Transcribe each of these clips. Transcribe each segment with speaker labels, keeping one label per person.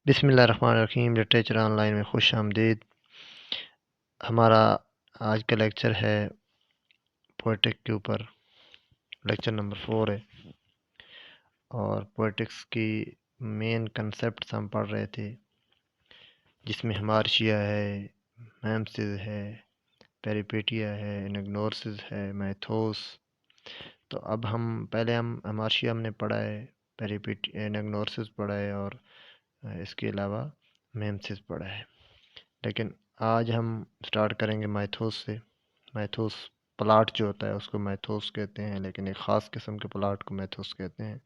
Speaker 1: बिस्मिल्लाहिर्रहमानिर्रहीम। Literature online में खुश आमदीद। हमारा आज का लेक्चर है पोएटिक के ऊपर। लेक्चर नंबर 4 है और पोएटिक्स की मेन कंसेप्ट हम पढ़ रहे थे, जिसमें हमार्शिया है, मैमसिस है, पेरिपेटिया है, एनाग्नोसिस है, मैथोस। तो अब हम हमार्शिया हमने पढ़ा है, एनाग्नोसिस पढ़ा है और इसके अलावा मैमसिस पढ़ा है। लेकिन आज हम स्टार्ट करेंगे माइथोस से। माइथोस प्लाट जो होता है उसको माइथोस कहते हैं, लेकिन एक ख़ास किस्म के प्लाट को माइथोस कहते हैं।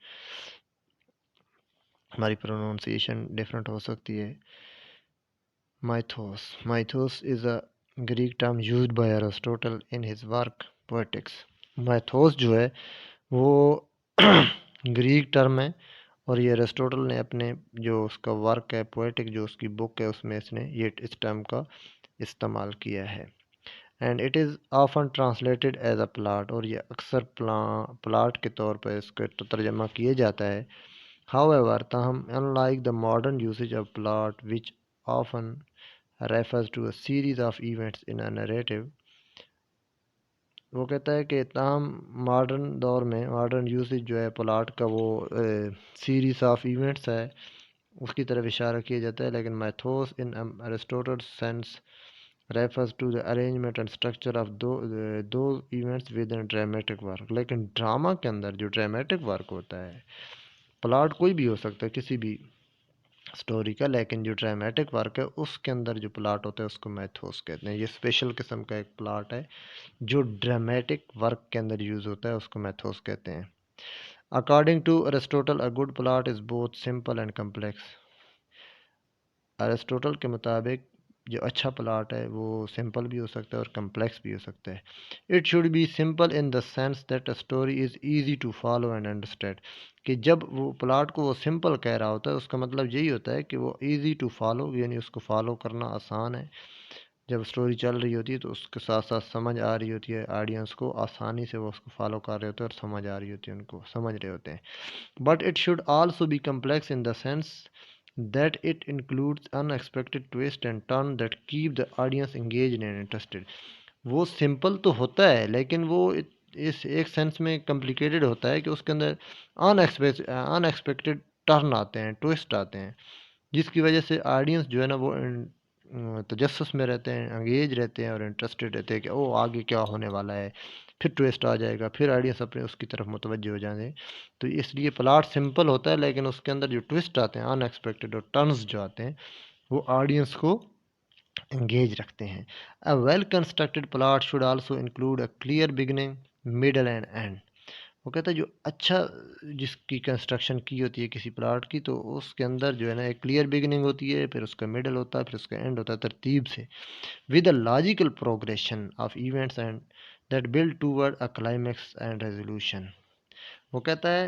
Speaker 1: हमारी प्रोनाउंसिएशन डिफरेंट हो सकती है। Mythos is a Greek term used by Aristotle in his work poetics. Mythos जो है वो ग्रीक टर्म है और ये एरिस्टोटल ने अपने जो उसका वर्क है पोएटिक, जो उसकी बुक है, उसमें इसने ये इस टर्म का इस्तेमाल किया है। And it is often translated as a plot, और ये अक्सर प्लाट के तौर पर इसका तर्जमा किया जाता है। हाउएवर ताहम unlike the modern usage of plot which often refers to a series of events in a narrative, वो कहता है कि ताहम मॉडर्न दौर में मॉडर्न यूसेज जो है प्लाट का वो सीरीज ऑफ इवेंट्स है, उसकी तरफ इशारा किया जाता है। लेकिन mythos in Aristotle sense refers to the arrangement and structure of those events within dramatic work। लेकिन ड्रामा के अंदर जो ड्रामेटिक वर्क होता है, प्लॉट कोई भी हो सकता है किसी भी स्टोरी का, लेकिन जो ड्रामेटिक वर्क है उसके अंदर जो प्लॉट होता है उसको मैथोस कहते हैं। ये स्पेशल किस्म का एक प्लॉट है जो ड्रामेटिक वर्क के अंदर यूज़ होता है, उसको मैथोस कहते हैं। According to Aristotle a good plot is both simple and complex. Aristotle के मुताबिक जो अच्छा प्लॉट है वो सिंपल भी हो सकता है और कम्प्लेक्स भी हो सकता है। It should be simple in the sense that a story is easy to follow and understand. कि जब वो प्लॉट को वो सिंपल कह रहा होता है, उसका मतलब यही होता है कि वो ईजी टू फॉलो, यानी उसको फॉलो करना आसान है। जब स्टोरी चल रही होती है तो उसके साथ साथ समझ आ रही होती है ऑडियंस को, आसानी से वो उसको फॉलो कर रहे होते हैं और समझ आ रही होती है, उनको समझ रहे होते हैं। But it should also be complex in the sense that it includes unexpected twists and turns that keep the audience engaged and interested। वो सिंपल तो होता है लेकिन वो इस एक सेंस में कॉम्प्लिकेटेड होता है कि उसके अंदर अनएक्सपेक्टेड टर्न आते हैं, ट्विस्ट आते हैं, जिसकी वजह से ऑडियंस जो है ना वो तजस्सुस में रहते हैं, एंगेज रहते हैं और इंटरेस्टेड रहते हैं कि ओ आगे क्या होने वाला है, फिर ट्विस्ट आ जाएगा, फिर ऑडियंस अपने उसकी तरफ मुतवज्जो हो जाएंगे। तो इसलिए प्लॉट सिंपल होता है, लेकिन उसके अंदर जो ट्विस्ट आते हैं अनएक्सपेक्टेड और टर्न्स जो आते हैं वो ऑडियंस को एंगेज रखते हैं। A well constructed plot should also include a clear beginning, middle and and. वो कहता है जो अच्छा जिसकी कंस्ट्रक्शन की होती है किसी प्लॉट की, तो उसके अंदर जो है ना एक क्लियर बिगिनिंग होती है, फिर उसका मिडल होता है, फिर उसका एंड होता है, तरतीब से, with a logical progression of events and that build toward a climax and resolution. वो कहता है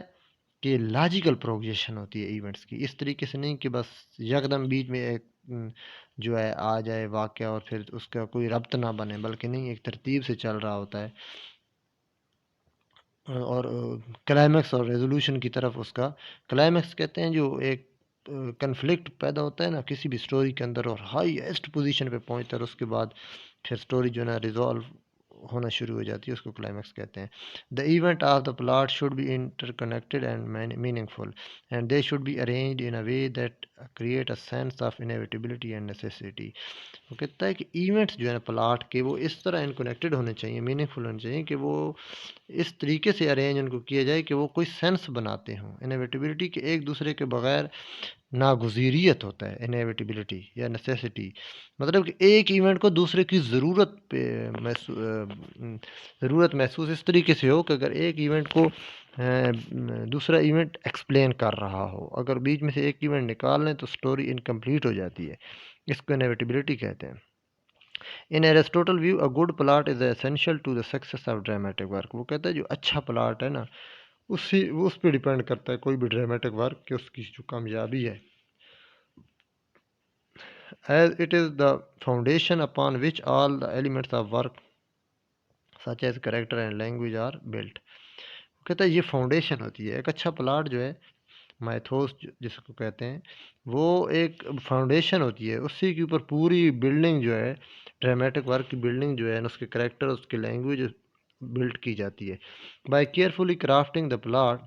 Speaker 1: कि लॉजिकल प्रोग्रेशन होती है इवेंट्स की, इस तरीके से नहीं कि बस यकदम बीच में एक जो है आ जाए वाक़या और फिर उसका कोई रब्त ना बने, बल्कि नहीं, एक तरतीब से चल रहा होता है और क्लाइमैक्स और रेजोल्यूशन की तरफ उसका, क्लाइमैक्स कहते हैं जो एक कन्फ्लिक्ट पैदा होता है ना किसी भी स्टोरी के अंदर और हाईएस्ट पोजीशन पे पहुंचता है और उसके बाद फिर स्टोरी जो है ना रिजॉल्व होना शुरू हो जाती है, उसको क्लाइमैक्स कहते हैं। The event of the plot should be interconnected and meaningful and they should be arranged in a way that create a sense of inevitability and necessity. वो कहता है कि इवेंट्स जो है ना प्लॉट के वो इस तरह इनकनेक्टेड होने चाहिए, मीनिंगफुल होने चाहिए, कि वो इस तरीके से अरेंज उनको किया जाए कि वो कोई सेंस बनाते हों। इनएविटेबिलिटी के एक दूसरे के बगैर नागुज़ीरियत होता है, इनएविटेबिलिटी या नेसेसिटी, मतलब कि एक इवेंट को दूसरे की ज़रूरत पे ज़रूरत महसूस इस तरीके से हो कि अगर एक इवेंट को दूसरा इवेंट एक्सप्लेन कर रहा हो, अगर बीच में से एक इवेंट निकाल लें तो स्टोरी इनकम्प्लीट हो जाती है। इसको इनएविटेबिलिटी कहते हैं। In Aristotle view a good plot is essential to the success of dramatic work. वो कहता है जो अच्छा प्लॉट है ना उससे वो उस पर डिपेंड करता है कोई भी ड्रामेटिक वर्क कि उसकी जो कामयाबी है। As it is the foundation upon which all the elements of work such as character and language are built. कहता है ये फाउंडेशन होती है, एक अच्छा प्लॉट जो है माइथोस जिसको कहते हैं, वो एक फाउंडेशन होती है, उसी के ऊपर पूरी बिल्डिंग जो है, ड्रामेटिक वर्क की बिल्डिंग जो है ना, उसके कैरेक्टर, उसकी लैंग्वेज बिल्ड की जाती है। By carefully crafting the plot,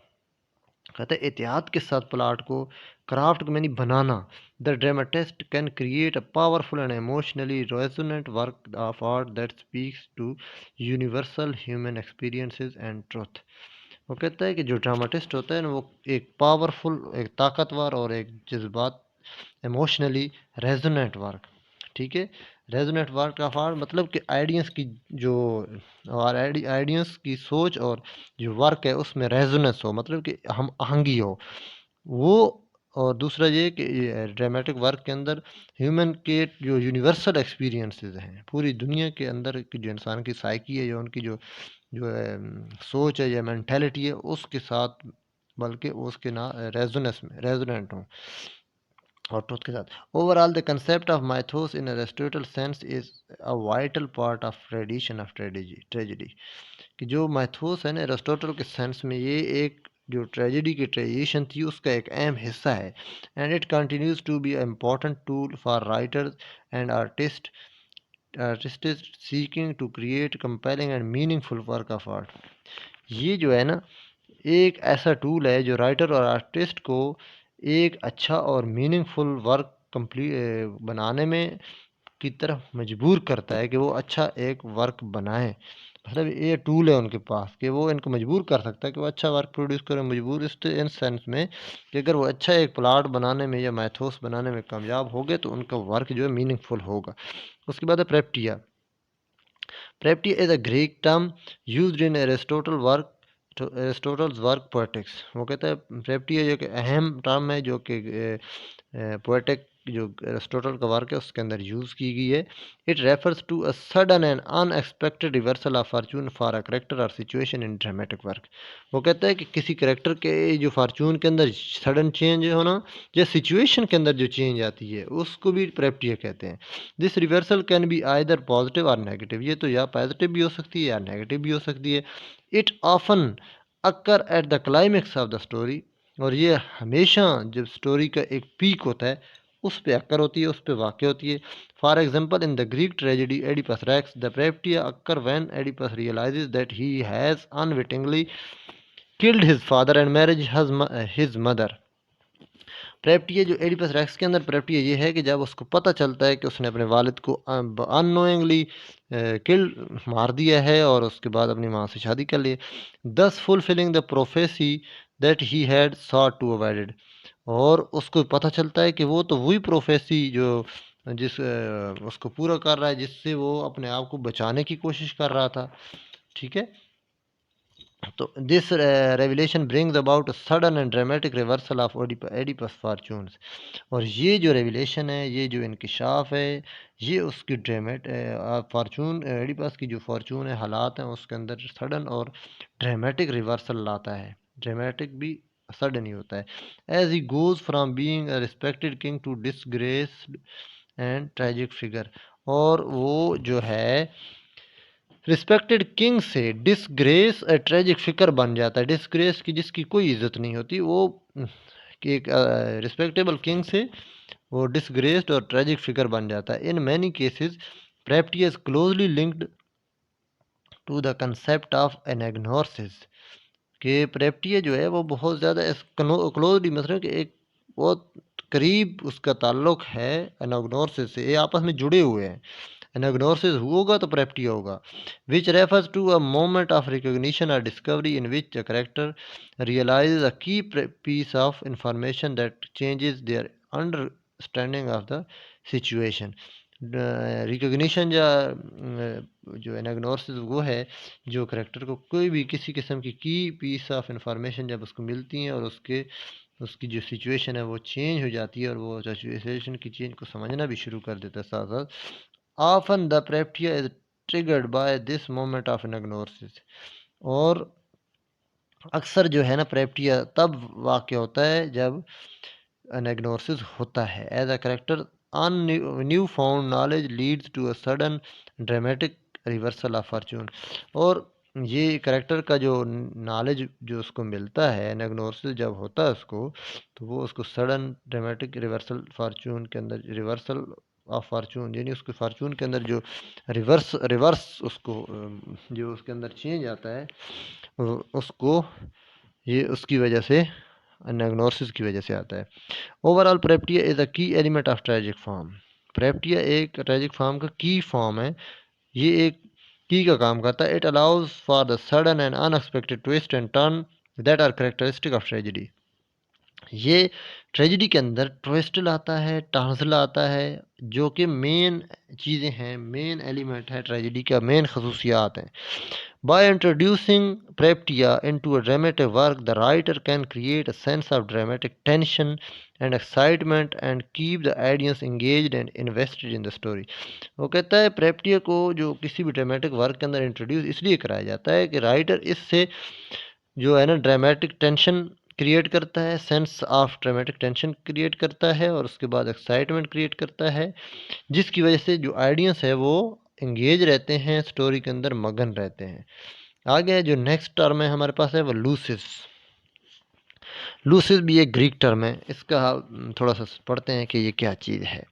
Speaker 1: कहते हैं एहतियात के साथ प्लॉट को क्राफ्ट को मैंने बनाना, the dramatist can create a powerful and emotionally resonant work of art that speaks to universal human experiences and truth. वो कहता है कि जो ड्रामाटिस्ट होता है ना, वो एक पावरफुल, एक ताकतवर और एक जज्बात, इमोशनली रेजोनेंट वर्क, ठीक है। रेजोनेंट वर्क का आर्ट मतलब कि आइडियंस की जो, और आइडियंस की सोच और जो वर्क है उसमें रेजोनेंस हो, मतलब कि हम आहंगी हो वो। और दूसरा ये कि ड्रामेटिक वर्क के अंदर ह्यूमन के जो यूनिवर्सल एक्सपीरियंसेस हैं, पूरी दुनिया के अंदर की जो इंसान की साइकी है, जो उनकी जो जो है सोच है या मेंटालिटी है, उसके साथ, बल्कि उसके ना रेजोनेंस में रेजोनेंट हो और ट्रुथ के साथ। Overall the concept of Mythos in Aristotle sense is a vital part of tradition of tragedy, कि जो माइथोस है ना एरिस्टोटल के सेंस में, ये एक जो ट्रेजेडी की ट्रेडिशन थी उसका एक अहम हिस्सा है। And it continues to be important tool for writers and artist seeking to create compelling and meaningful work of art. ये जो है ना, एक ऐसा टूल है जो राइटर और आर्टिस्ट को एक अच्छा और मीनिंगफुल वर्क कंप्लीट बनाने में की तरफ मजबूर करता है, कि वो अच्छा एक वर्क बनाएं। मतलब ये टूल है उनके पास कि वो इनको मजबूर कर सकता है कि वो अच्छा वर्क प्रोड्यूस करें, मजबूर इस इन सेंस में कि अगर वो अच्छा एक प्लॉट बनाने में या मैथोस बनाने में कामयाब हो गए तो उनका वर्क जो है मीनिंगफुल होगा। उसके बाद है प्रेप्टिया। Peripeteia is a Greek term used in Aristotle's work Poetics। वो कहता है Peripeteia जो कि अहम टर्म है, जो कि पोएटिक जो एरिस्टोटल का वर्क है उसके अंदर यूज़ की गई है। It refers to a sudden and unexpected reversal of fortune for a character और सिचुएशन इन ड्रामेटिक वर्क। वो कहता है कि किसी करेक्टर के जो फॉर्चून के अंदर सडन चेंज होना, या सिचुएशन के अंदर जो चेंज आती है, उसको भी प्रेप्टिया कहते हैं। This reversal can be either positive और नेगेटिव, ये तो या पॉजिटिव भी हो सकती है या नेगेटिव भी हो सकती है। It often occur at the climax of the story, और ये हमेशा जब स्टोरी का एक पीक होता है उस पे अक्कर होती है, उस पे वाक़ होती है। For example in the Greek tragedy Oedipus Rex, the peripeteia occur when Oedipus realizes that he has unwittingly killed his father and marriage his mother. Peripeteia जो एडिपस रेक्स के अंदर प्रेप्टिया ये है कि जब उसको पता चलता है कि उसने अपने वालिद को अननोइंगली किल मार दिया है और उसके बाद अपनी माँ से शादी कर ली, thus fulfilling the prophecy that he had sought to avoided. और उसको पता चलता है कि वो तो वही प्रोफेसी जो उसको पूरा कर रहा है, जिससे वो अपने आप को बचाने की कोशिश कर रहा था, ठीक है। तो this revelation brings about sudden and dramatic reversal of Oedipus fortunes. और ये जो रेवलेशन है, ये जो इंकिशाफ है, ये उसकी ड्रामेट फॉर्चून एडिपस की जो फॉर्चून है, हालात हैं उसके अंदर सडन और ड्रामेटिक रिवर्सल लाता है। ड्रामेटिक भी सडन ही होता है। As he goes from being a respected king to disgraced and tragic figure. और वो जो है रिस्पेक्टेड किंग से डिसग्रेस ट्रेजिक फिकर बन जाता है। डिसग्रेस की जिसकी कोई इज्जत नहीं होती, वो कि एक रिस्पेक्टेबल किंग से वो डिसग्रेस्ड और ट्रेजिक फिगर बन जाता है। In many cases peripeteia is closely linked to the concept of anagnorisis, कि प्रेप्टिया जो है वो बहुत ज़्यादा क्लोजली, मतलब कि एक बहुत करीब उसका ताल्लुक है एनाग्नोसिस से, ये आपस में जुड़े हुए हैं। एनाग्नोसिस होगा तो प्रेप्टिया होगा, which refers to a moment of recognition or discovery in which a character realize a key piece of information that changes their understanding of the situation. Recognition या जो एनाग्नोसिस वो है जो करेक्टर को कोई भी किसी किस्म की पीस ऑफ इंफॉर्मेशन जब उसको मिलती हैं और उसकी जो सिचुएशन है वो चेंज हो जाती है, और वो सिचुएशन की चेंज को समझना भी शुरू कर देता है साथ साथ। Often the peripeteia is triggered by this moment of anagnorisis. और अक्सर जो है ना प्रेप्टिया तब वाक़ होता है जब एनाग्नोसिस होता है। As a character on new found knowledge leads to a sudden dramatic reversal of fortune. और ये करैक्टर का जो नॉलेज जो उसको मिलता है, एनाग्नोसिस जब होता है उसको, तो वो उसको सडन ड्रामेटिक रिवर्सल फॉर्चून के अंदर, रिवर्सल ऑफ फॉर्चून यानी उसके फॉर्चून के अंदर जो रिवर्स रिवर्स उसको जो उसके अंदर चेंज आता है, उसको ये उसकी वजह से, एनाग्नोसिस की वजह से आता है। ओवरऑल प्रेप्टिया इज अ की एलिमेंट ऑफ ट्रेजिक फॉर्म। प्रेप्टिया एक ट्रेजिक फॉर्म का की फॉर्म है, ये एक की का काम करता है। It allows for the sudden and unexpected twist and turn that are characteristic of tragedy. ये ट्रेजिडी के अंदर ट्विस्ट लाता है, टर्न्स लाता है, जो कि मेन चीज़ें हैं, मेन एलिमेंट है ट्रेजिडी का, मेन खसूसियात हैं। By introducing Preptia into a dramatic work, the writer can create a sense of dramatic tension and excitement and keep the audience engaged and invested in the story. वो कहता है प्रेप्टिया को जो किसी भी ड्रामेटिक वर्क के अंदर इंट्रोड्यूस इसलिए कराया जाता है कि राइटर इससे जो है ना ड्रामेटिक टेंशन क्रिएट करता है, sense of dramatic tension create करता है, और उसके बाद एक्साइटमेंट क्रिएट करता है, जिसकी वजह से जो ऑडियंस है वो इंगेज रहते हैं, स्टोरी के अंदर मगन रहते हैं। आगे जो नेक्स्ट टर्म है हमारे पास है वो लूसिस। लूसिस भी एक ग्रीक टर्म है, इसका थोड़ा सा पढ़ते हैं कि ये क्या चीज़ है।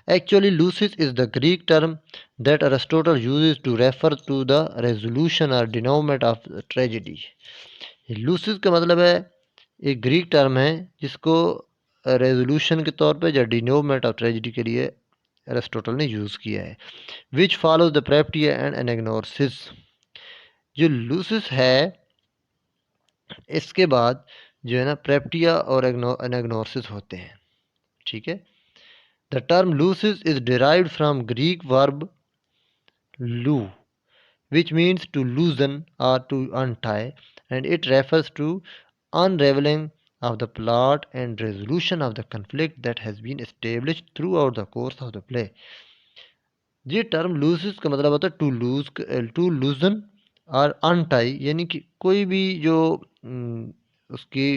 Speaker 1: Actually lysis is the Greek term that Aristotle uses to refer to the resolution or denouement of tragedy. लूसिस का मतलब है एक ग्रीक टर्म है जिसको रेजोल्यूशन के तौर पे या डिनोमेंट ऑफ ट्रेजिडी के लिए अरिस्टोटल ने यूज़ किया है। Which follows the peripeteia and anagnorisis. जो लूसिस है इसके बाद जो है ना प्रेप्टिया और एनाग्नोसिस होते हैं, ठीक है। The term lysis is derived from Greek verb luo which means to loosen or to untie, and it refers to unraveling of the plot and resolution of the conflict that has been established throughout the course of the play. ये term लूसिस का मतलब होता है to लूजन और untie, यानी कि कोई भी जो उसकी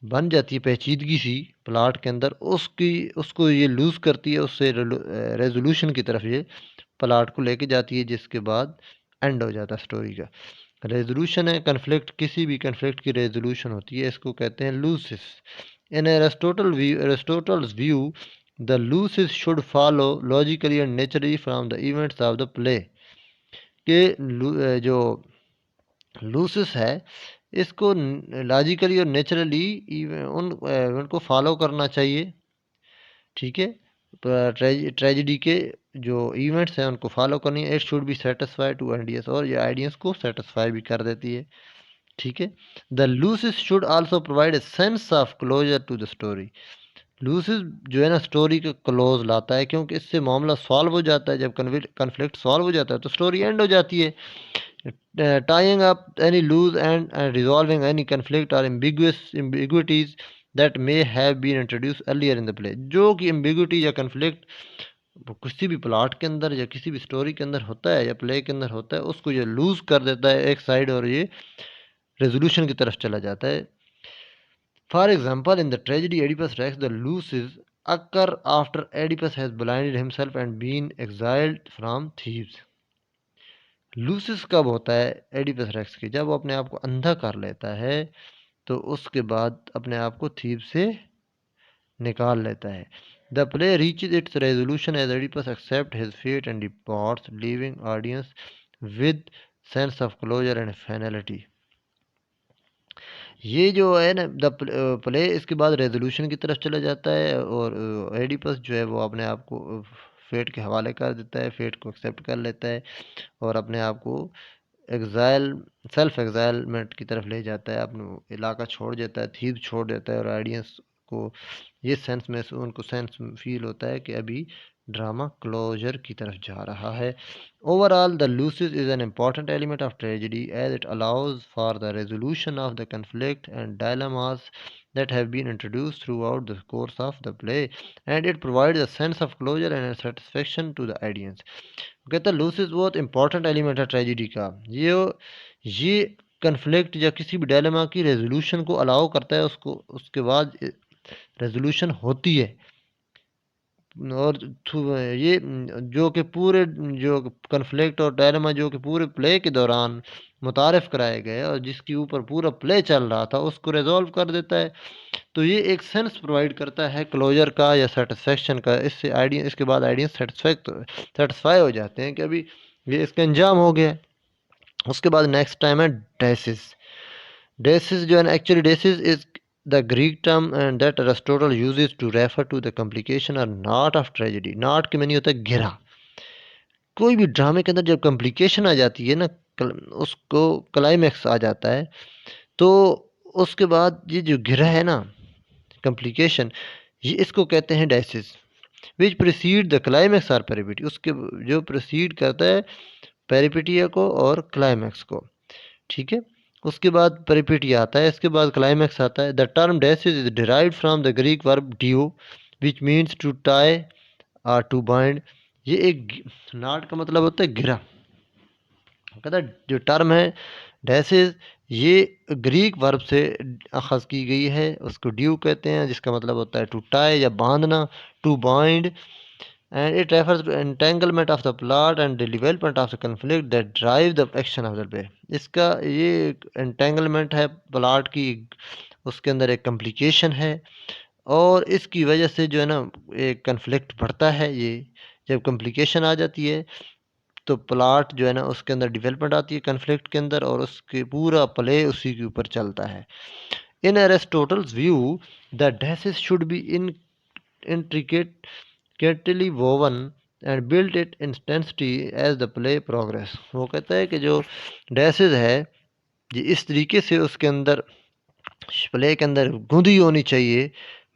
Speaker 1: बन जाती है पेचीदगी सी प्लाट के अंदर, उसको ये लूज़ करती है, उससे रेजोल्यूशन की तरफ ये प्लाट को लेके जाती है, जिसके बाद एंड हो जाता है स्टोरी का। रेजोल्यूशन है कन्फ्लिक्ट, किसी भी कन्फ्लिक्ट की रेजोल्यूशन होती है, इसको कहते हैं lysis. In Aristotle's view the lysis should follow logically and naturally from the events of the play. के जो लूसिस है इसको लॉजिकली और नेचुरली उनको फॉलो करना चाहिए, ठीक है। ट्रेजिडी के जो इवेंट्स हैं उनको फॉलो करनी है। It should be satisfy to audience, और ये आइडियंस को सेटिस्फाई भी कर देती है, ठीक है। The lysis should also provide a sense of closure to the story. Lysis जो है ना स्टोरी का क्लोज लाता है, क्योंकि इससे मामला सॉल्व हो जाता है। जब कन्फ्लिक्ट सॉल्व हो जाता है तो स्टोरी एंड हो जाती है। tying up any loose and resolving any conflict or ambiguities that may have been introduced earlier in the play। जो कि ambiguity या conflict किसी भी प्लॉट के अंदर या किसी भी स्टोरी के अंदर होता है या प्ले के अंदर होता है, उसको ये लूज कर देता है एक साइड, और ये रेजोल्यूशन की तरफ चला जाता है। For example in the tragedy Oedipus Rex the lysis occur after Oedipus has blinded himself and been exiled from Thebes। लूसिस कब होता है एडिपस रेक्स की? जब वो अपने आप को अंधा कर लेता है, तो उसके बाद अपने आप को थीब से निकाल लेता है। The play reaches its resolution as Oedipus accept his fate and departs, leaving audience with sense of closure and finality. ये जो है ना द प्ले इसके बाद रेजोल्यूशन की तरफ चला जाता है, और एडिपस जो है वो अपने आप को फेट के हवाले कर देता है, फेट को एक्सेप्ट कर लेता है, और अपने आप को एग्ज़ाइल सेल्फ एग्ज़ाइलमेंट की तरफ ले जाता है, अपना इलाका छोड़ देता है, थीब छोड़ देता है, और ऑडियंस को ये सेंस में उनको सेंस फील होता है कि अभी ड्रामा क्लोजर की तरफ जा रहा है। Overall the lysis is an important element of tragedy as it allows for the resolution of the conflict and dilemmas that have been introduced throughout the course of the play, and it provides a sense of closure and satisfaction to the audience। कहता है लूसिस बहुत important element है tragedy का। ये conflict या किसी भी dilemma की रेजोल्यूशन को अलाउ करता है, उसको उसके बाद रेजोल्यूशन होती है, और ये जो कि पूरे जो कन्फ्लिक्ट और डायलेमा जो कि पूरे प्ले के दौरान मुतारिफ कराए गए और जिसके ऊपर पूरा प्ले चल रहा था उसको रिजॉल्व कर देता है। तो ये एक सेंस प्रोवाइड करता है क्लोजर का या सेटिस्फेक्शन का। इससे आइडिया इसके बाद आइडिया सेटिस्फाई हो जाते हैं कि अभी ये इसका अंजाम हो गया। उसके बाद नेक्स्ट टाइम है डेसिस। डेसिस जो है ना, actually desis is the Greek term and that Aristotle uses to refer to the complication और नॉट ऑफ ट्रेजेडी। नॉट के मैंने होता है गिरा। कोई भी ड्रामे के अंदर जब कम्प्लिकेशन आ जाती है ना, उसको क्लाइमैक्स आ जाता है, तो उसके बाद ये जो गिरा है ना, कम्प्लिकेशन, ये इसको कहते हैं desis. Which precede the climax or peripeteia. उसके जो प्रिसीड करता है पेरिपेटिया को और क्लाइमैक्स को, ठीक है। उसके बाद पेरिपेटिया आता है, इसके बाद क्लाइमैक्स आता है। The term desis is derived from the Greek verb deo which means to tie और टू बाइंड। ये एक नाट का मतलब होता है गिरा। कहता जो टर्म है डेसिस, ये ग्रीक वर्ब से अखज़ की गई है, उसको ड्यू कहते हैं, जिसका मतलब होता है टू टाई या बांधना, to bind. And it refers to entanglement of the plot and the development of the conflict that drive the action of the play. इसका ये एंटेंगलमेंट है प्लॉट की, उसके अंदर एक कम्प्लिकेशन है और इसकी वजह से जो है ना एक कन्फ्लिक्ट बढ़ता है। ये जब कम्प्लिकेशन आ जाती है तो प्लॉट जो है ना उसके अंदर डेवलपमेंट आती है कन्फ्लिक्ट के अंदर, और उसके पूरा प्ले उसी के ऊपर चलता है। In Aristotle's view the desis should be in intricately woven and built it intensity as the play progress। वो कहता है कि जो डेसिस है ये इस तरीके से उसके अंदर प्ले के अंदर गूंदी होनी चाहिए,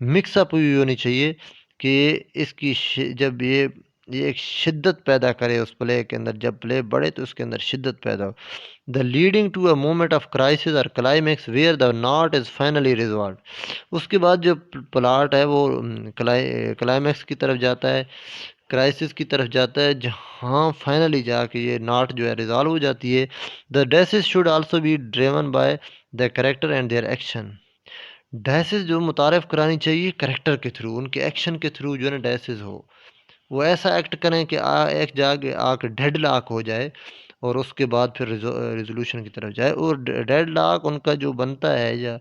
Speaker 1: मिक्सअप हुई होनी चाहिए कि इसकी जब ये एक शिद्दत पैदा करे उस प्ले के अंदर, जब प्ले बढ़े तो उसके अंदर शिद्दत पैदा हो। The leading to a moment of crisis or climax where the knot is finally resolve. उसके बाद जो प्लॉट है वो क्लाइमैक्स की तरफ जाता है, क्राइसिस की तरफ जाता है, जहाँ फाइनली जाके ये नॉट जो है रिजॉल्व हो जाती है। The desis should also be driven by the character and their action. Decis जो मुतारफ़ करानी चाहिए करेक्टर के थ्रू, उनके एक्शन के थ्रू जो है ना डेसिस हो। वो ऐसा एक्ट करें कि एक जाके आके डेड लॉक हो जाए और उसके बाद फिर रिजोल्यूशन की तरफ जाए। और डेड लॉक उनका जो बनता है या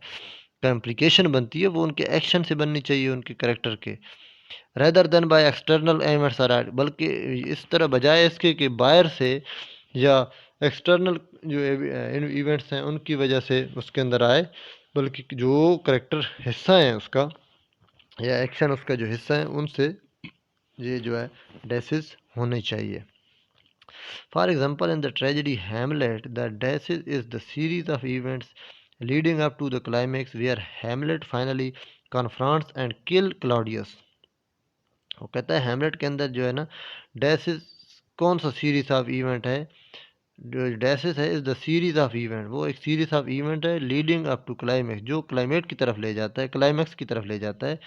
Speaker 1: कॉम्प्लिकेशन बनती है वो उनके एक्शन से बननी चाहिए, उनके करेक्टर के, rather than by external elements are. बल्कि इस तरह बजाय इसके कि बाहर से या एक्सटर्नल जो इवेंट्स हैं उनकी वजह से उसके अंदर आए, बल्कि जो करेक्टर हिस्सा है उसका या एक्शन उसका जो हिस्सा है उनसे ये जो है डेसिस होनी चाहिए। For example in the tragedy Hamlet the desis is the series of events leading up to the climax where Hamlet finally confronts and kill Claudius. वो कहता है हैमलेट के अंदर जो है ना डेसिस कौन सा सीरीज ऑफ इवेंट है, जो डेसिस है is the series of event, वो एक सीरीज ऑफ इवेंट है लीडिंग अप टू क्लाइमैक्स, जो क्लाइमेट की तरफ ले जाता है, क्लाइमैक्स की तरफ ले जाता है।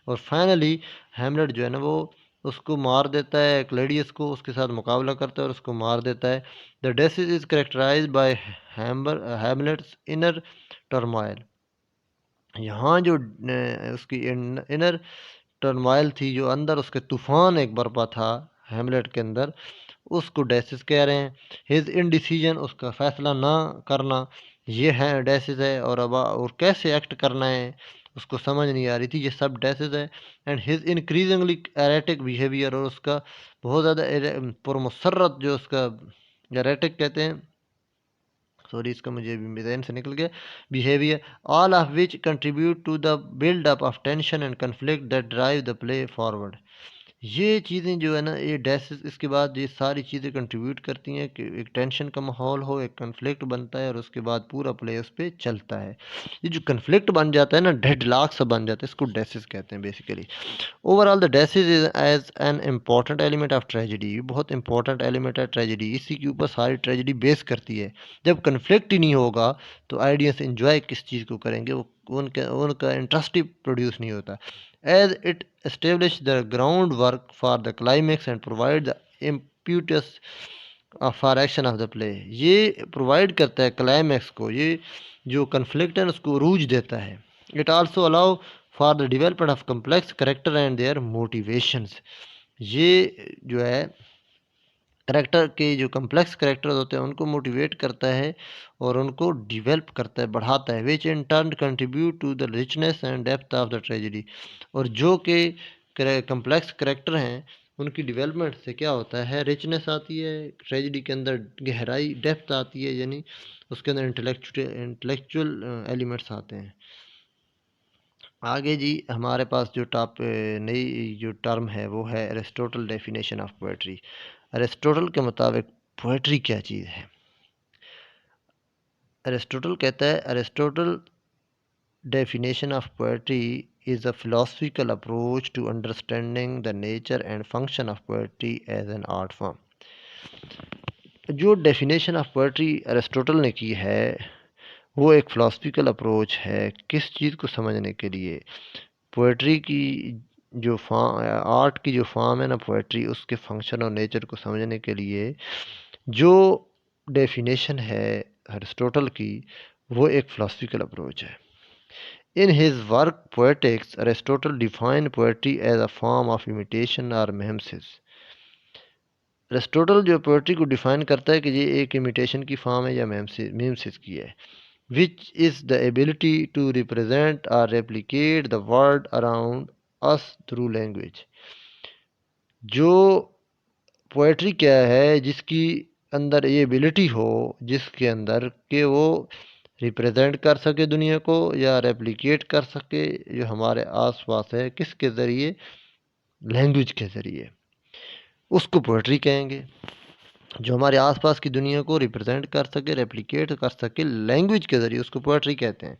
Speaker 1: और फाइनली हैमलेट जो है ना वो उसको मार देता है, क्लेडियस को, उसके साथ मुकाबला करता है और उसको मार देता है। The desis is characterize by Hamlet's inner turmoil. यहाँ जो उसकी इनर टर्मोइल थी, जो अंदर उसके तूफान एक बरपा था हैमलेट के अंदर, उसको डेसिस कह रहे हैं। हिज इनडिसीजन, उसका फैसला ना करना, ये है डेसिस है। और अब और कैसे एक्ट करना है उसको समझ नहीं आ रही थी, ये सब डेसिस है। And his increasingly erratic behaviour, और उसका बहुत ज़्यादा पुरमसरत जो उसका एरेटिक कहते हैं, सॉरी इसका मुझे भी ज़हन से निकल गया, behaviour, all of which contribute to the build up of tension and conflict that drive the play forward. ये चीज़ें जो है ना ये डेसिस, इसके बाद ये सारी चीज़ें कंट्रीब्यूट करती हैं कि एक टेंशन का माहौल हो, एक कन्फ्लिक्ट बनता है और उसके बाद पूरा प्ले उस पर चलता है। ये जो कन्फ्लिक्ट बन जाता है ना, डेड लॉक सा बन जाता है, इसको डेसिस कहते हैं basically. Overall the desis is as an important element of tragedy. ये बहुत इंपॉर्टेंट एलिमेंट है ट्रेजेडी, इसी के ऊपर सारी ट्रेजेडी बेस करती है। जब कन्फ्लिक्ट ही नहीं होगा तो आइडियंस इन्जॉय किस चीज़ को करेंगे, वो उनका उनका इंटरेस्ट ही प्रोड्यूस नहीं होता। as it established the groundwork for the climax and provide the impetus for action of the play। ये प्रोवाइड करता है क्लाइमैक्स को, ये जो कन्फ्लिक्ट है उसको रूज देता है। It also allow for the development of complex character and their motivations. ये जो है करैक्टर के जो कम्प्लेक्स करैक्टर्स होते हैं उनको मोटिवेट करता है और उनको डिवेल्प करता है, बढ़ाता है, which in turn contribute to the richness and depth of the tragedy. और जो कि कम्प्लेक्स करैक्टर हैं उनकी डेवलपमेंट से क्या होता है, रिचनेस आती है, ट्रेजेडी के अंदर गहराई, डेप्थ आती है, यानी उसके अंदर इंटेलेक्चुअल एलिमेंट्स आते हैं। आगे जी हमारे पास जो नई जो टर्म है वो है Aristotle definition of poetry. Aristotle के मुताबिक पोएट्री क्या चीज़ है? एरिस्टोटल कहता है, Aristotle definition of poetry is a philosophical approach to understanding the nature and function of poetry as an art form। जो डेफिनेशन ऑफ पोएट्री एरिस्टोटल ने की है वो एक फ़िलासफ़िकल अप्रोच है किस चीज़ को समझने के लिए, पोएट्री की जो आर्ट की जो फॉर्म है ना पोएट्री, उसके फंक्शन और नेचर को समझने के लिए जो डेफिनेशन है अरिस्टोटल की, वो एक फ़िलासफ़िकल अप्रोच है। In his work Poetics, Aristotle defined poetry as a form of imitation or mimesis। Aristotle जो पोएट्री को डिफाइन करता है कि ये एक इमिटेशन की फॉर्म है या मिमसिस की है, which is the ability to represent or replicate the world around us through language। जो पोएट्री क्या है, जिसकी अंदर ये एबिलिटी हो, जिसके अंदर कि वो रिप्रेजेंट कर सके दुनिया को या रेप्लिकेट कर सके जो हमारे आसपास है, किसके ज़रिए, लैंग्वेज के ज़रिए, उसको पोएट्री कहेंगे। जो हमारे आसपास की दुनिया को रिप्रेजेंट कर सके, रेप्लिकेट कर सके लैंग्वेज के ज़रिए, उसको पोएट्री कहते हैं।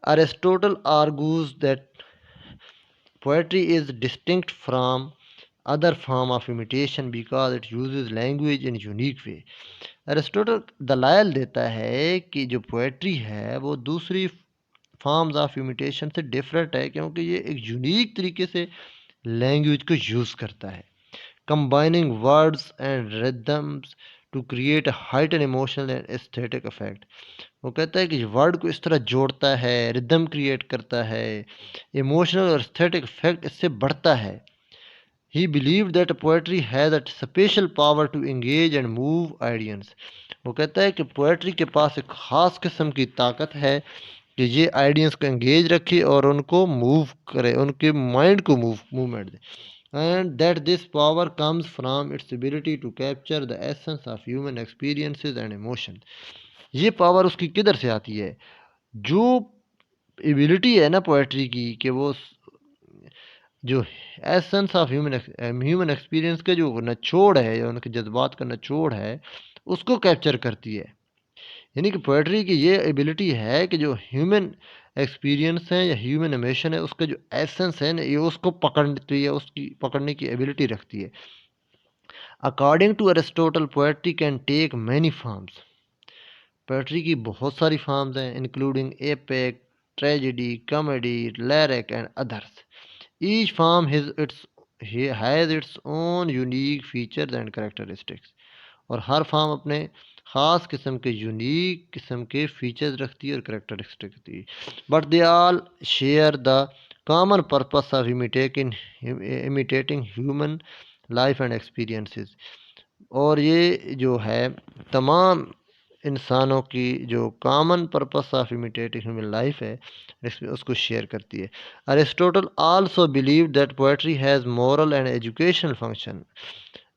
Speaker 1: Aristotle argues that poetry is distinct from other form of imitation because it uses language in unique way। Aristotle दलाइल देता है कि जो पोएट्री है वो दूसरी फॉर्म्स ऑफ इमिटेशन से डिफरेंट है क्योंकि ये एक यूनिक तरीके से लैंग्वेज को यूज़ करता है, combining words and rhythms to create a heighten emotional and aesthetic effect. वो कहता है कि वर्ड को इस तरह जोड़ता है, रिदम क्रिएट करता है, इमोशनल और एस्थेटिक इफेक्ट इससे बढ़ता है। He believe that poetry has a special power to engage and move audience. वो कहता है कि पोएट्री के पास एक ख़ास किस्म की ताकत है कि ये आइडियंस को एंगेज रखे और उनको मूव करे, उनके माइंड को मूवमेंट दे। And that this power comes from its ability to capture the essence of human experiences and emotion. ये पावर उसकी किधर से आती है? जो एबिलिटी है ना पोएट्री की कि वो जो एसेंस ऑफ ह्यूमन एक्सपीरियंस के जो निचोड़ है या उनके जज्बात का निचोड़ है उसको कैप्चर करती है। यानी कि पोएट्री की ये एबिलिटी है कि जो ह्यूमन एक्सपीरियंस है या ह्यूमन इमोशन है उसका जो एसेंस है ना ये उसको पकड़ती है, उसकी पकड़ने की एबिलिटी रखती है। According to Aristotle poetry can take many forms. Poetry की बहुत सारी फॉर्म्स हैं including epic, tragedy, comedy, lyric and others. Each form has its own unique features and characteristics. और हर फॉर्म अपने ख़ास किस्म के यूनिक किस्म के फीचर्स रखती है और करेक्टरिस्टिक रखती है। But they all share the common purpose of imitating human life and experiences. और ये जो है तमाम इंसानों की जो common purpose of imitating human life है उसको शेयर करती है। Aristotle also believe that poetry has moral and educational function.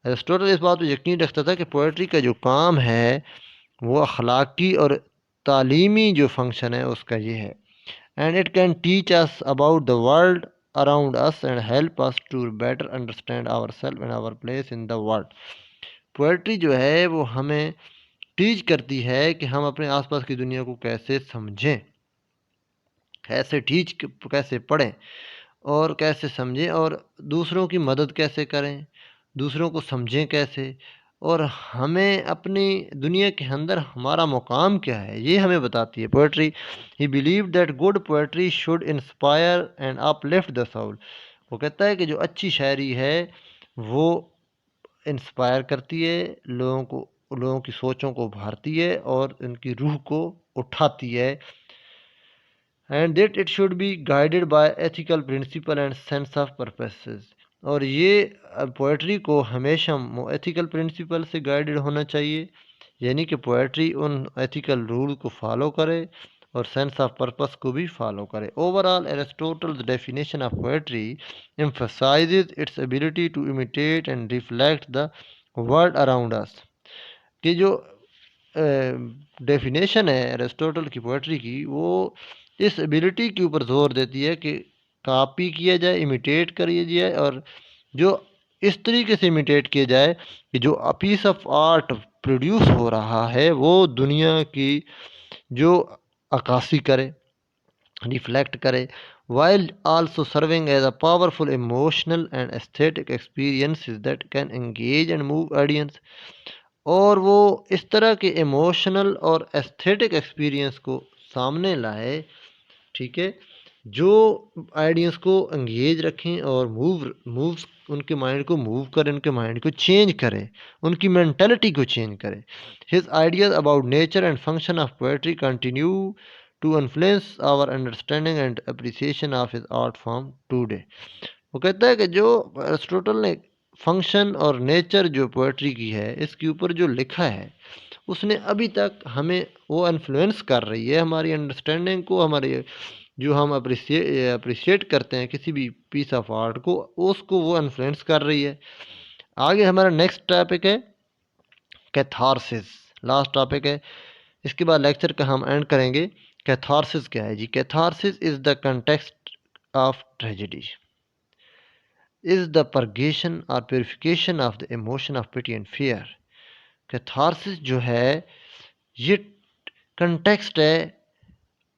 Speaker 1: Aristotle इस बात पर यकीन रखता था कि पोएट्री का जो काम है वो अखलाकी और तालीमी जो फंक्शन है उसका ये है। And it can teach us about the world around us and help us to better understand our self and our place in the world. Poetry जो है वो हमें टीच करती है कि हम अपने आसपास की दुनिया को कैसे समझें, कैसे पढ़ें और कैसे समझें और दूसरों की मदद कैसे करें, दूसरों को समझें कैसे, और हमें अपनी दुनिया के अंदर हमारा मुकाम क्या है ये हमें बताती है poetry. He believe that good poetry should inspire and uplift the soul. वो कहता है कि जो अच्छी शायरी है वो इंस्पायर करती है, लोगों की सोचों को उभारती है और उनकी रूह को उठाती है। And that it should be guided by ethical principle and sense of purposes. और ये पोएट्री को हमेशा एथिकल प्रिंसिपल से गाइडेड होना चाहिए, यानी कि पोएट्री उन एथिकल रूल को फॉलो करे और सेंस ऑफ पर्पस को भी फॉलो करे। Overall Aristotle's definition of poetry emphasizes its ability to imitate and reflect the world around us। कि जो डेफिनेशन है एरिस्टोटल की पोएट्री की, वो इस एबिलिटी के ऊपर जोर देती है कि कॉपी किया जाए, इमिटेट करिए जाए, और जो इस तरीके से इमिटेट किया जाए कि जो पीस ऑफ आर्ट प्रोड्यूस हो रहा है वो दुनिया की जो अक्कासी करे, रिफ्लेक्ट करे, while also serving as a powerful emotional and aesthetic experiences that can engage and move audience। और वो इस तरह के इमोशनल और एस्थेटिक एक्सपीरियंस को सामने लाए, ठीक है, जो आइडियंस को एंगेज रखें और मूव उनके माइंड को मूव करें, उनके माइंड को चेंज करें, उनकी मेंटालिटी को चेंज करें। His ideas about nature and function of poetry continue to influence our understanding and appreciation of his art form today. वो कहता है कि जो एरिस्टोटल ने फंक्शन और नेचर जो पोएट्री की है इसके ऊपर जो लिखा है, उसने अभी तक हमें वो इन्फ्लुएंस कर रही है, हमारी अंडरस्टैंडिंग को, हमारे जो हम अप्रिशिएट करते हैं किसी भी पीस ऑफ आर्ट को, उसको वो इन्फ्लुएंस कर रही है। आगे हमारा नेक्स्ट टॉपिक है कैथारसिस, लास्ट टॉपिक है। इसके बाद लेक्चर का हम एंड करेंगे। कैथारसिस क्या है जी? Catharsis is the context of tragedy, is the purgation or purification of the emotion of pity and fear. Catharsis जो है ये कंटेक्स्ट है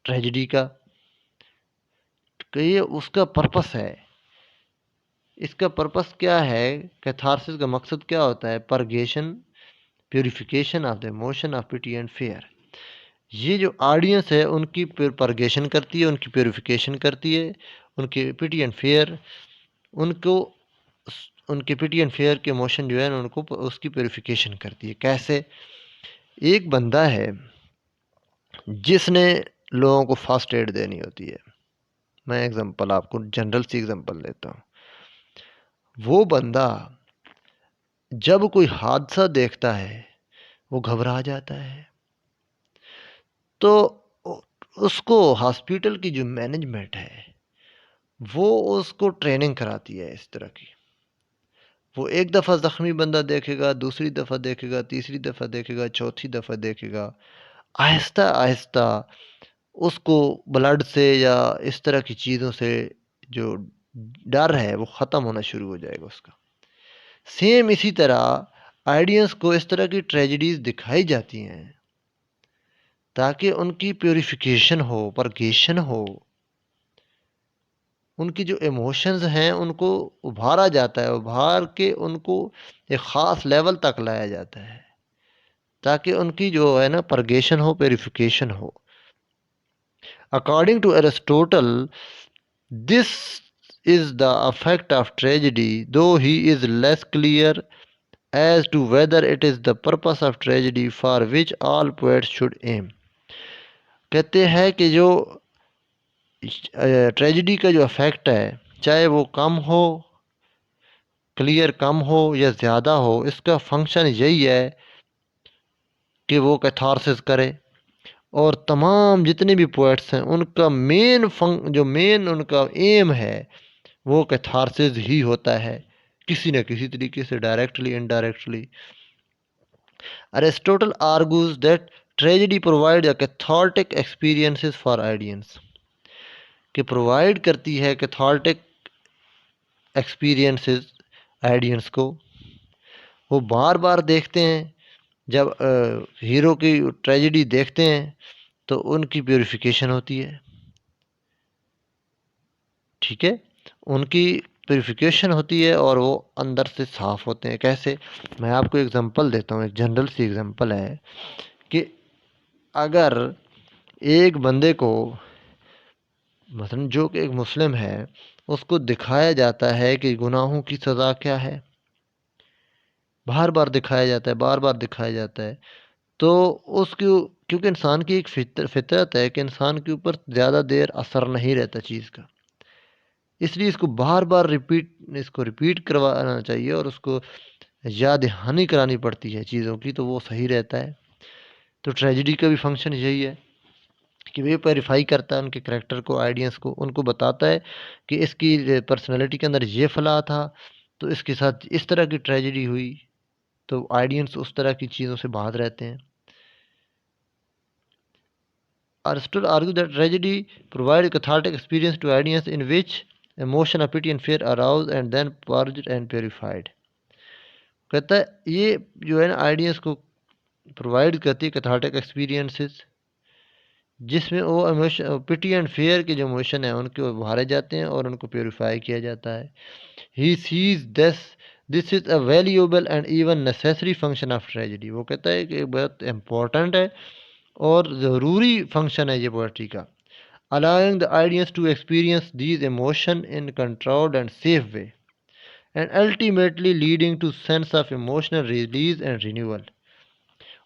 Speaker 1: ट्रेजेडी का, कि ये उसका पर्पस है। इसका पर्पस क्या है? कैथारसिस का मकसद क्या होता है? Purgation, purification of the emotion of pity and fear. ये जो ऑडियंस है उनकी परगेशन करती है, उनकी प्योरिफिकेशन करती है, उनके पिटी एंड फियर, उनको उनके पिटी एंड फेयर के इमोशन जो है ना उनको उसकी प्योरिफिकेशन करती है। कैसे? एक बंदा है जिसने लोगों को फर्स्ट एड देनी होती है। मैं एग्जांपल आपको जनरल सी एग्जांपल देता हूँ। वो बंदा जब कोई हादसा देखता है वो घबरा जाता है, तो उसको हॉस्पिटल की जो मैनेजमेंट है वो उसको ट्रेनिंग कराती है इस तरह की। वो एक दफ़ा ज़ख्मी बंदा देखेगा, दूसरी दफ़ा देखेगा, तीसरी दफ़ा देखेगा, चौथी दफ़ा देखेगा, आहिस्ता आहिस्ता उसको ब्लड से या इस तरह की चीज़ों से जो डर है वो ख़त्म होना शुरू हो जाएगा उसका। सेम इसी तरह आइडियंस को इस तरह की ट्रेजेडीज़ दिखाई जाती हैं ताकि उनकी प्योरिफिकेशन हो, परगेशन हो, उनकी जो इमोशंस हैं उनको उभारा जाता है, उभार के उनको एक ख़ास लेवल तक लाया जाता है ताकि उनकी जो है ना परगेशन हो, प्योरिफिकेशन हो। According to Aristotle this is the effect of tragedy, though he is less clear as to whether it is the purpose of tragedy for which all poets should aim। कहते हैं कि जो tragedy का जो effect है, चाहे वो कम हो, क्लियर कम हो या ज़्यादा हो, इसका फंक्शन यही है कि वो कैथारसिस करे। और तमाम जितने भी पोएट्स हैं उनका जो मेन उनका एम है वो कैथारसिस ही होता है, किसी न किसी तरीके से, directly indirectly. Aristotle argues that tragedy provides a cathartic experiences for audience, कि प्रोवाइड करती है कैथार्टिक एक्सपीरियंसेस ऑडियंस को। वो बार बार देखते हैं, जब हीरो की ट्रेजेडी देखते हैं तो उनकी प्योरिफिकेशन होती है, ठीक है, उनकी प्योरिफिकेशन होती है और वो अंदर से साफ होते हैं। कैसे? मैं आपको एग्जांपल देता हूँ, एक जनरल सी एग्जांपल है कि अगर एक बंदे को, मसलन जो कि एक मुस्लिम है, उसको दिखाया जाता है कि गुनाहों की सज़ा क्या है, बार बार दिखाया जाता है, बार बार दिखाया जाता है, तो उसकी, क्योंकि इंसान की एक फितरत है कि इंसान के ऊपर ज़्यादा देर असर नहीं रहता चीज़ का, इसलिए इसको बार बार रिपीट करवाना चाहिए और उसको याद दहानी करानी पड़ती है चीज़ों की, तो वो सही रहता है। तो ट्रेजिडी का भी फंक्शन यही है कि वे वेरीफाई करता है उनके करेक्टर को, आइडियंस को, उनको बताता है कि इसकी पर्सनैलिटी के अंदर ये फला था, तो इसके साथ इस तरह की ट्रेजिडी हुई, तो आइडियंस उस तरह की चीज़ों से बाहर रहते हैं। Aristotle argued that tragedy provided cathartic experience to audience in which emotion of pity and fear aroused and then purged and purified. कहता है ये जो है ना आइडियंस को प्रोवाइड करती है कैथार्टिक एक्सपीरियंसेस, जिसमें वो इमोशन पिटी एंड फेयर के जो इमोशन है उनके उभारे जाते हैं और उनको प्योरीफाई किया जाता है। He sees this is a valuable and even necessary function of tragedy. वो कहता है कि बहुत इम्पोर्टेंट है और ज़रूरी फंक्शन है ये पोएट्री का, allowing the audience to experience these emotions in controlled and safe way, and ultimately leading to sense of emotional release and renewal.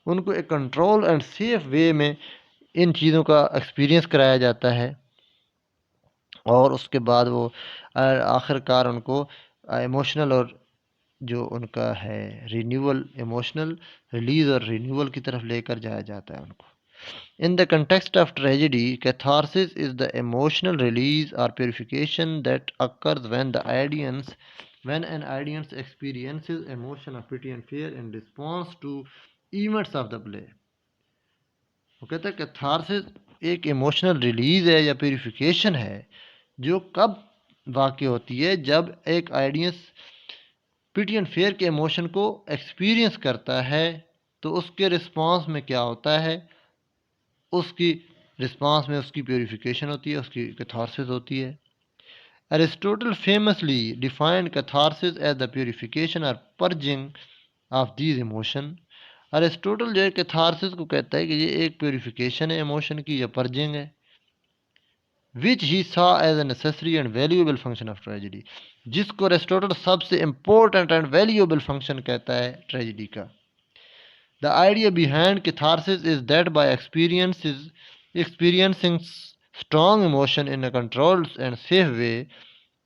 Speaker 1: उनको एक कंट्रोल एंड सेफ वे में इन चीज़ों का एक्सपीरियंस कराया जाता है और उसके बाद वो आखिरकार उनको इमोशनल और जो उनका है रिन्यूअल, इमोशनल रिलीज और रिन्यूअल की तरफ लेकर जाया जाता है उनको। In the context of tragedy, catharsis is the emotional release or purification that occurs when an audience experiences emotion of pity and fear in response to events of the play. वो कहता है कैथारसिस एक emotional release है या purification है जो कब वाक़ होती है, जब एक ऑडियंस पिटी एंड फेयर के इमोशन को एक्सपीरियंस करता है, तो उसके रिस्पांस में क्या होता है, उसकी रिस्पांस में उसकी प्योरीफिकेशन होती है, उसकी कैथारसिस होती है। Aristotle famously defined catharsis as the purification or purging of these emotion. Aristotle जो है कैथारसिस को कहता है कि ये एक प्योरीफिकेशन है इमोशन की, या पर्जिंग है, which he saw as a necessary and valuable function of tragedy, जिसको एरिस्टोटल सबसे इंपॉर्टेंट एंड वैल्यूएबल फंक्शन कहता है ट्रेजिडी का। The idea behind catharsis is that by experiencing strong emotion in a controlled and safe way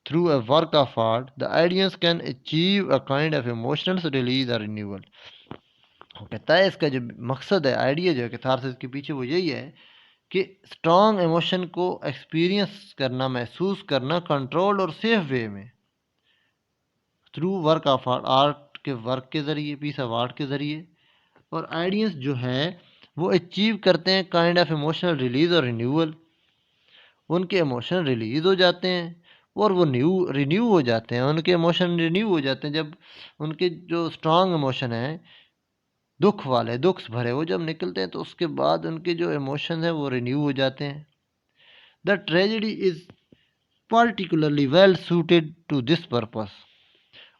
Speaker 1: through a work of art, the audience can achieve a kind of emotional release or renewal. वो कहता है इसका जो मकसद है, idea जो है catharsis के पीछे, वो यही है कि स्ट्रॉन्ग इमोशन को एक्सपीरियंस करना, महसूस करना कंट्रोल्ड और सेफ वे में, through work of art, art के वर्क के ज़रिए, पीस ऑफ आर्ट के ज़रिए, और आइडियंस जो है वो अचीव करते हैं काइंड ऑफ इमोशनल रिलीज और रिन्यूअल। उनके इमोशन रिलीज हो जाते हैं और वो रिन्यू हो जाते हैं, उनके इमोशन रिन्यू हो जाते हैं जब उनके जो स्ट्रांग इमोशन हैं, दुख वाले, दुख भरे, वो जब निकलते हैं तो उसके बाद उनके जो इमोशन हैं वो रिन्यू हो जाते हैं। The tragedy is particularly well suited to this purpose,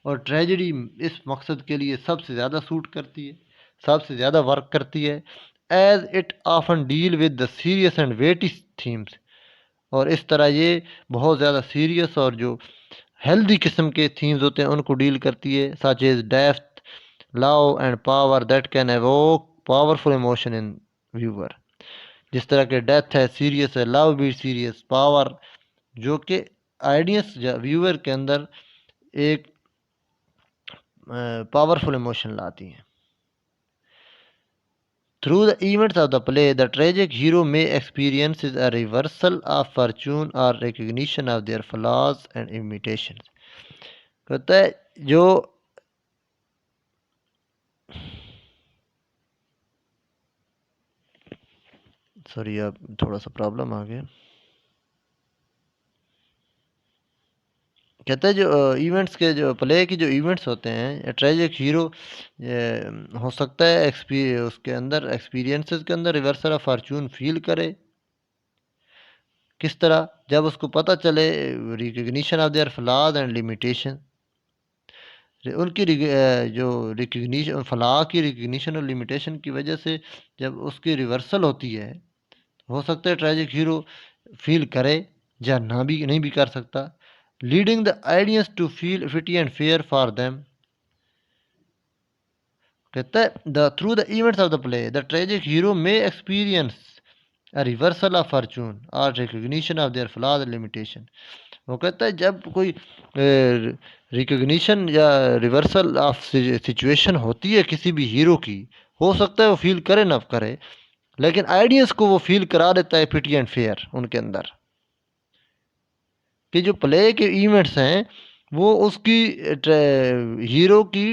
Speaker 1: और ट्रेजेडी इस मकसद के लिए सबसे ज़्यादा सूट करती है, सबसे ज़्यादा वर्क करती है, as it often deal with the serious and weighty themes, और इस तरह ये बहुत ज़्यादा सीरियस और जो हेल्दी किस्म के थीम्स होते हैं उनको डील करती है, such as depth, love and power that can evoke powerful emotion in viewer. जिस तरह के डेथ है सीरियस है, लव भी सीरियस, पावर जो कि आइडियंस व्यूअर के अंदर एक पावरफुल इमोशन लाती हैं। Through the events of the play, the tragic hero may experience a reversal of fortune or recognition of their flaws and imitations. कहता है जो सॉरी अब थोड़ा सा प्रॉब्लम आ गया। कहता है जो इवेंट्स के जो प्ले की जो इवेंट्स होते हैं, ट्रेजिक हीरो हो सकता है उसके अंदर एक्सपीरियंसेस के अंदर रिवर्सल ऑफ फॉर्चून फील करे। किस तरह? जब उसको पता चले recognition of their flaws and limitation, उनकी जो रिकग्निशन, फलाह की रिकग्निशन और लिमिटेशन की वजह से जब उसकी रिवर्सल होती है, हो सकता है ट्रेजिक हीरो फील करे या ना भी नहीं भी कर सकता। लीडिंग द आइडियंस टू फील फिटी एंड फेयर फॉर देम। कहता है the through the events of the play the tragic hero may experience a reversal of fortune or recognition of their flaws and limitation, वो कहता है जब कोई recognition या reversal of situation होती है किसी भी हीरो की, हो सकता है वो फील करे ना करे, लेकिन आइडियंस को वो फील करा देता है पिटी एंड फेयर उनके अंदर, कि जो प्ले के इवेंट्स हैं वो उसकी हीरो की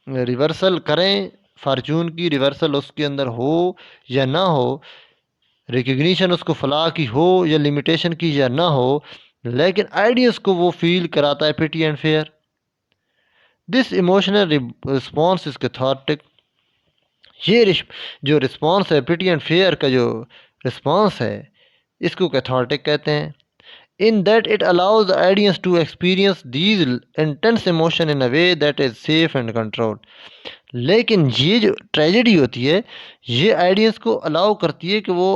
Speaker 1: रिवर्सल करें, फार्चून की रिवर्सल उसके अंदर हो या ना हो, रिकग्निशन उसको फलाह की हो या लिमिटेशन की या ना हो, लेकिन आइडियंस को वो फील कराता है pity and fear. This emotional response is cathartic. ये जो रिस्पॉन्स है पिटी एंड फेयर का, जो रिस्पॉन्स है, इसको कैथार्टिक कहते हैं। In that it allows the audience to experience these intense emotion in a way that is safe and controlled। लेकिन ये जो ट्रेजेडी होती है, ये ऑडियंस को अलाउ करती है कि वो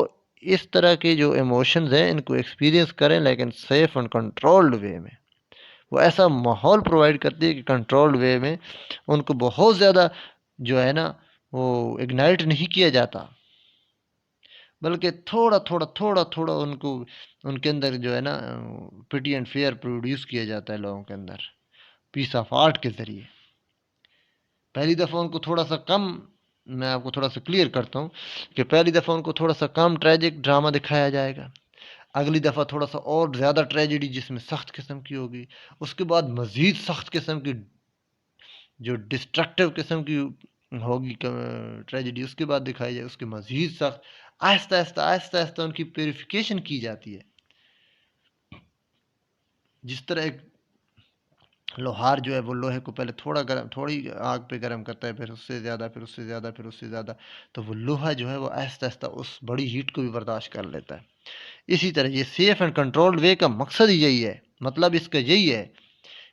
Speaker 1: इस तरह के जो इमोशंस हैं इनको एक्सपीरियंस करें, लेकिन सेफ एंड कंट्रोल्ड वे में। वो ऐसा माहौल प्रोवाइड करती है कि कंट्रोल्ड वे में उनको बहुत ज़्यादा जो है ना वो इग्नाइट नहीं किया जाता, बल्कि थोड़ा थोड़ा थोड़ा थोड़ा उनको उनके अंदर जो है ना पिटी एंड फेयर प्रोड्यूस किया जाता है लोगों के अंदर, पीस ऑफ आर्ट के ज़रिए। पहली दफ़ा उनको थोड़ा सा कम, मैं आपको थोड़ा सा क्लियर करता हूँ कि पहली दफ़ा उनको थोड़ा सा कम ट्रेजिक ड्रामा दिखाया जाएगा, अगली दफ़ा थोड़ा सा और ज़्यादा ट्रेजिडी जिसमें सख्त किस्म की होगी, उसके बाद मज़ीद सख्त किस्म की जो डिस्ट्रक्टिव किस्म की होगी ट्रेजिडी, उसके बाद दिखाई जाए, उसके मज़ीद सख्त, आहिस्ता आहिस्ता आहिस्ता आहिस्ता उनकी प्योरीफिकेशन की जाती है। जिस तरह एक लोहार जो है वो लोहे को पहले थोड़ा गर्म, थोड़ी आग पे गर्म करता है, फिर उससे ज़्यादा, फिर उससे ज़्यादा, फिर उससे ज़्यादा, तो वो लोहा जो है वो आहिस्ता आहिस्ता उस बड़ी हीट को भी बर्दाश्त कर लेता है। इसी तरह ये सेफ एंड कंट्रोल्ड वे का मकसद ही यही है, मतलब इसका यही है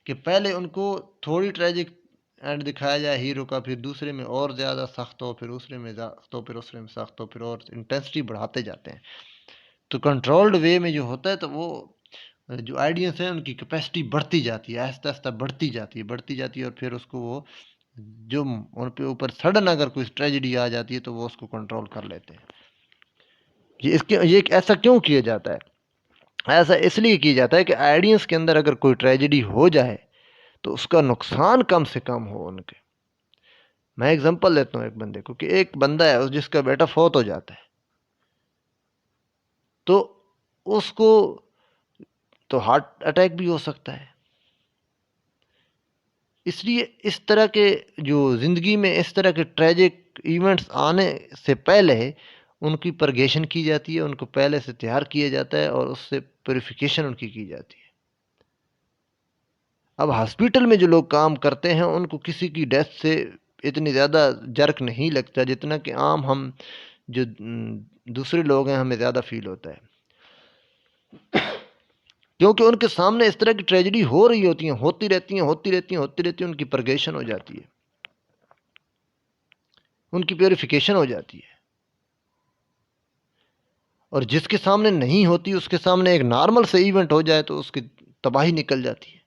Speaker 1: कि पहले उनको थोड़ी ट्रेजिक एंड दिखाया जाए हीरो का, फिर दूसरे में और ज़्यादा सख्त हो, फिर दूसरे में सख्त हो, फिर दूसरे में सख्त हो, फिर और इंटेंसिटी बढ़ाते जाते हैं। तो कंट्रोल्ड वे में जो होता है तो वो जो आइडियंस है उनकी कैपेसिटी बढ़ती जाती है, आहिस्ता आहिस्ता बढ़ती जाती है, बढ़ती जाती है, और फिर उसको वो जो उन पे ऊपर सडन अगर कोई ट्रेजेडी आ जाती है तो वो उसको कंट्रोल कर लेते हैं। ये ऐसा क्यों किया जाता है? ऐसा इसलिए किया जाता है कि आइडियंस के अंदर अगर कोई ट्रेजेडी हो जाए तो उसका नुकसान कम से कम हो उनके। मैं एग्जांपल देता हूँ एक बंदे को, कि एक बंदा है जिसका बेटा फौत हो जाता है, तो उसको तो हार्ट अटैक भी हो सकता है। इसलिए इस तरह के जो ज़िंदगी में इस तरह के ट्रेजिक इवेंट्स आने से पहले उनकी परगेशन की जाती है, उनको पहले से तैयार किया जाता है और उससे प्योरीफिकेशन उनकी की जाती है। अब हॉस्पिटल में जो लोग काम करते हैं उनको किसी की डेथ से इतनी ज़्यादा जर्क नहीं लगता जितना कि आम हम जो दूसरे लोग हैं हमें ज़्यादा फील होता है, क्योंकि उनके सामने इस तरह की ट्रेजेडी हो रही होती हैं, होती रहती हैं, होती रहती हैं, होती रहती हैं, उनकी परगेशन हो जाती है, उनकी प्योरीफिकेशन हो जाती है। और जिसके सामने नहीं होती उसके सामने एक नॉर्मल से इवेंट हो जाए तो उसकी तबाही निकल जाती है।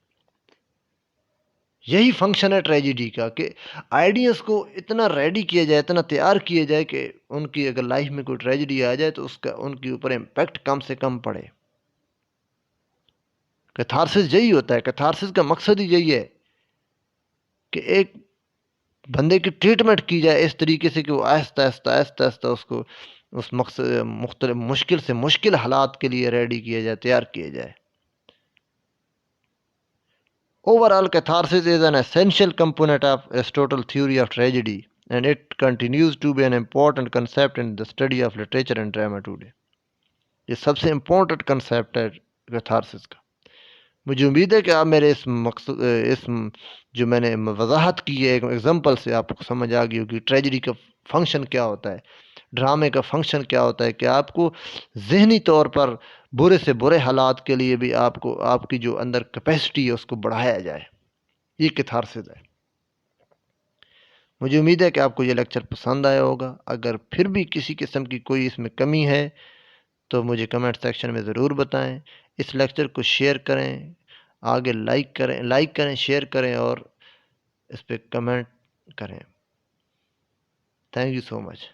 Speaker 1: यही फंक्शन है ट्रेजिडी का, कि आइडियंस को इतना रेडी किया जाए, इतना तैयार किया जाए कि उनकी अगर लाइफ में कोई ट्रेजिडी आ जाए तो उसका उनके ऊपर इम्पैक्ट कम से कम पड़े। कैथारसिस यही होता है, कैथारसिस का मकसद ही यही है कि एक बंदे की ट्रीटमेंट की जाए इस तरीके से कि वो आहिस्ता आहिस्ता आहिस्ता आहिस्ता उसको उस मकसद मुख्तलिफ मुश्किल से मुश्किल हालात के लिए रेडी किया जाए, तैयार किया जाए। Overall, catharsis is an essential component of Aristotle's theory of tragedy, and it continues to be an important concept in the study of literature and drama today. ये सबसे इम्पोर्टेंट कंसेप्ट है कैथारसिस का। मुझे उम्मीद है कि आप मेरे इस मकसद इस जो मैंने वजाहत की है एक एग्जांपल से आपको समझ आ गई होगी ट्रेजेडी का फंक्शन क्या होता है, ड्रामे का फंक्शन क्या होता है, कि आपको ज़हनी तौर पर बुरे से बुरे हालात के लिए भी आपको आपकी जो अंदर कैपेसिटी है उसको बढ़ाया जाए। ये कैथारसिस है। मुझे उम्मीद है कि आपको ये लेक्चर पसंद आया होगा। अगर फिर भी किसी किस्म की कोई इसमें कमी है तो मुझे कमेंट सेक्शन में ज़रूर बताएं। इस लेक्चर को शेयर करें, आगे लाइक करें, शेयर करें और इस पर कमेंट करें। Thank you so much.